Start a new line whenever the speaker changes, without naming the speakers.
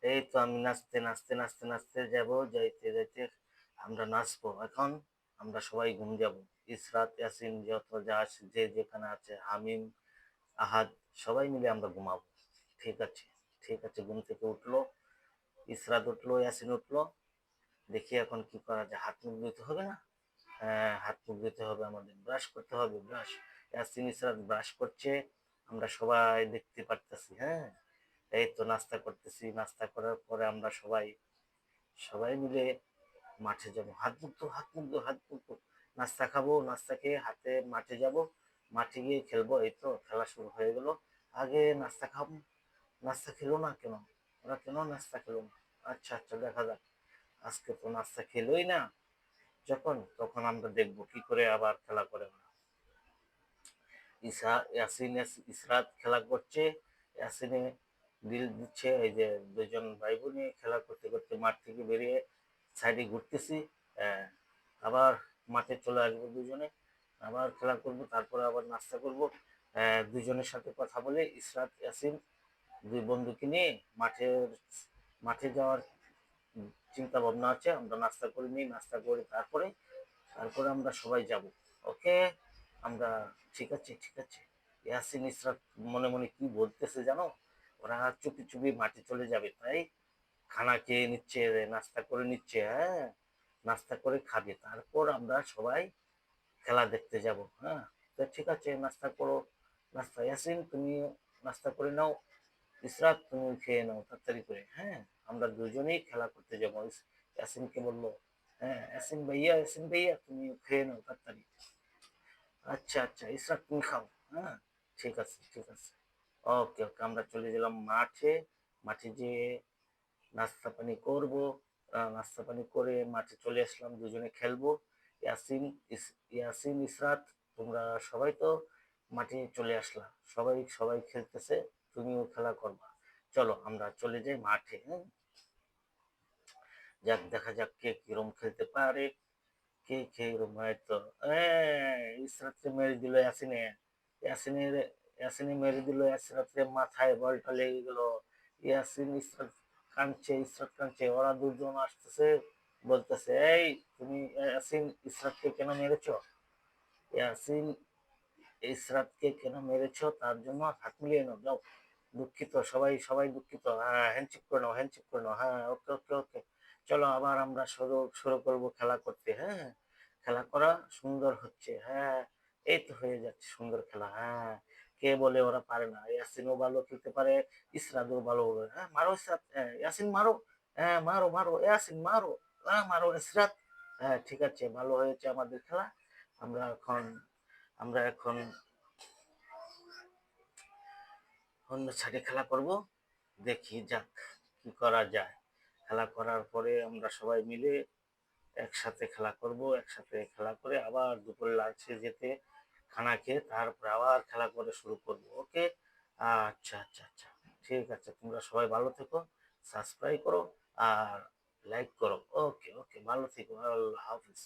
এই তো আমি নাচতে নাচতে নাচতে নাচতে যাব, যাইতে যাইতে আমরা নাচবো এখন। আমরা সবাই ঘুম যাব। ইসরাত, ইয়াসিন, যত যা আছে, যে যেখানে আছে, হামিম, আহাদ, সবাই মিলে আমরা ঘুমাবো। ঠিক আছে, ঠিক আছে। ঘুম থেকে উঠলো, ইসরাত উঠলো, ইয়াসিন উঠলো। দেখি এখন কি করা যায়। হাত মুখ ধুতে হবে না? হ্যাঁ, হাত মুখ ধুতে হবে, আমাদের ব্রাশ করতে হবে। ব্রাশ, ইয়াসিন ইসরাত ব্রাশ করছে, আমরা সবাই দেখতে পারতেছি। হ্যাঁ, এই তো নাস্তা করতেছি। নাস্তা করার পরে আমরা সবাই সবাই মিলে মাঠে যাব। হাত মুখ ধো, হাত মুখ ধো, হাত মুখ ধো। নাস্তা খাবো, নাস্তা খেয়ে হাতে মাঠে যাব। মাঠে গিয়ে খেলবো। এই তো খেলা শুরু হয়ে গেল। আগে নাস্তা খাবো। নাস্তা খেলো না কেন? ওরা কেন নাস্তা খেলো না? আচ্ছা আচ্ছা, দেখা যাক। আজকে তো নাস্তা খেলোই না, যখন তখন আমরা দেখবো কি করে আবার খেলা করে ওরা। ইয়াসিন ইসরাত খেলা করছে। ইয়াসিনে ডিল দিচ্ছে। এই যে দুজন ভাই বোন খেলা করতে করতে মাঠ থেকে বেরিয়ে সাইডে ঘুরতেছি। আহ, আবার মাঠে চলে আসবো দুজনে, আবার খেলা করব, তারপরে আবার নাস্তা করব। দুজনের সাথে কথা বলে ইসরাত ইয়াসিন দুই বন্ধুকে নিয়ে মাঠের মাঠে যাওয়ার চিন্তা ভাবনা আছে। আমরা নাস্তা করে নিই, নাস্তা করে তারপরে তারপরে আমরা সবাই যাব। ওকে, আমরা, ঠিক আছে ঠিক আছে। ইয়াসিন ইসরাত মনে মনে কি বলতেছে জানো? ওরা চুপি চুপি মাঠে চলে যাবে, তাই খানা খেয়ে নিচ্ছে, নাস্তা করে নিচ্ছে। হ্যাঁ, নাস্তা করে খাবে, তারপর আমরা সবাই খেলা দেখতে যাব। হ্যাঁ, তো ঠিক আছে, নাস্তা করো। নাস্তা, ইয়াসিন তুমি নাস্তা করে নাও, ইসরাত তুমি খেয়ে নাও তাড়াতাড়ি করে। হ্যাঁ, আমরা দুজনেই খেলা করতে যাবো। ইয়াসিনকে বললো, হ্যাঁ ইয়াসিন ভাইয়া তুমি খেয়ে নাও তাড়াতাড়ি। আচ্ছা আচ্ছা, ইসরাত তুমি খাও। হ্যাঁ, ঠিক আছে ঠিক আছে। ওকে ওকে, আমরা চলে গেলাম মাঠে। মাঠে যেয়ে নাস্তা পানি করবো। নাস্তা পানি করে মাঠে চলে আসলাম, দুজনে খেলবো। ইয়াসিন ইয়াসিন ইসরাত, তোমরা সবাই তো মাঠে চলে আসলা, সবাই সবাই খেলতেছে, তুমিও খেলা করবা। চলো আমরা চলে যাই মাঠে। হ্যাঁ, যাক, দেখা যাক কে কিরম খেলতে পারে। কে কে এরম হয়তো, ইসরাতকে মেরে দিল ইয়াসিনে। ইয়াসিনের ইয়াসিনে মেরে দিল ইসরাতের মাথায়, বলটা লেগে গেল। ইয়াসিন ইসরাত কাঁদছে, ইসরাত কাঁদছে। ওরা দুজন আসতেছে, বলতেছে, এই তুমি ইয়াসিন ইসরাতকে কেন মেরেছো? ইয়াসিন ইসরাতকে কেন মেরেছো তার জন্য হাত মিলিয়ে নাও, যাও। দুঃখিত, সবাই সবাই দুঃখিত। হ্যাঁ, হ্যান্ডশেক করে নাও, হ্যান্ডশেক করে নাও। হ্যাঁ, ওকে ওকে ওকে। চলো আবার আমরা শুরু শুরু করবো খেলা করতে। হ্যাঁ, খেলা করা সুন্দর হচ্ছে। হ্যাঁ, এই তো হয়ে যাচ্ছে সুন্দর খেলা। হ্যাঁ, কে বলে ওরা পারে না? ইয়াসিনও ভালো খেলতে পারে, ইসরাতও ভালো বলে। হ্যাঁ, মারো ইসরাত, ইয়াসিন মারো। হ্যাঁ, মারো মারো ইয়াসিন মারো। হ্যাঁ, মারো ইসরাত। হ্যাঁ, ঠিক আছে, ভালো হয়েছে আমাদের খেলা। আমরা এখন আমরা এখন অন্য সাইডে খেলা করব। দেখি যাক কি করা যায়। খেলা করার পরে আমরা সবাই মিলে একসাথে খেলা করব। একসাথে খেলা করে আবার দুপুরে লাঞ্চে যেতে খানা খেয়ে তারপরে আবার খেলা করে শুরু করব। ওকে, আচ্ছা আচ্ছা আচ্ছা, ঠিক আছে। তোমরা সবাই ভালো থেকো, সাবস্ক্রাইব করো আর লাইক করো। ওকে ওকে, ভালো থেকো। আল্লাহ হাফিজ।